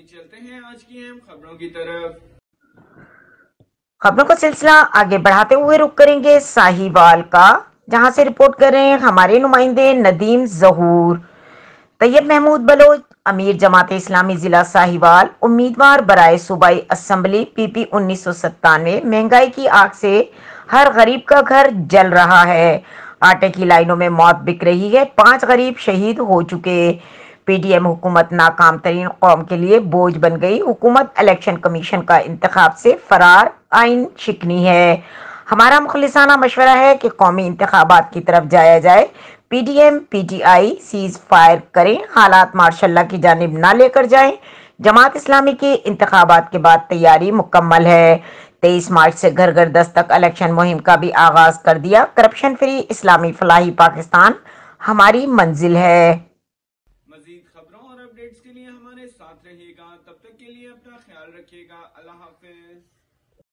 चलते हैं आज की अहम खबरों की तरफ। खबरों का सिलसिला आगे बढ़ाते हुए रुक करेंगे साहिवाल का, जहां से रिपोर्ट कर रहे हैं हमारे नुमाइंदे नदीम जहूर। तैयब महमूद बलोच, अमीर जमात इस्लामी जिला साहिवाल, उम्मीदवार बराए सूबाई असम्बली पीपी 1997। महंगाई की आग से हर गरीब का घर जल रहा है। आटे की लाइनों में मौत बिक रही है। 5 गरीब शहीद हो चुके। पीडीएम हुकूमत नाकाम तरीन कौम के लिए बोझ बन गई। हुकूमत इलेक्शन कमीशन का इंतखाब से फरार, आइन शिकनी है। हमारा मुखलिसाना मशवरा है कि कौमी इंतखाबात की तरफ जाया जाए। पीडीएम पीटीआई सीज फायर करें, हालात मार्शल्ला की जानिब ना लेकर जाएं। जमात इस्लामी की इंतखाबात के बाद तैयारी मुकम्मल है। 23 मार्च से घर घर दस्तक इलेक्शन मुहिम का भी आगाज कर दिया। करप्शन फ्री इस्लामी फलाही पाकिस्तान हमारी मंजिल है। मजीद खबरों और अपडेट्स के लिए हमारे साथ रहिएगा। तब तक के लिए अपना ख्याल रखिएगा। अल्लाह हाफिज।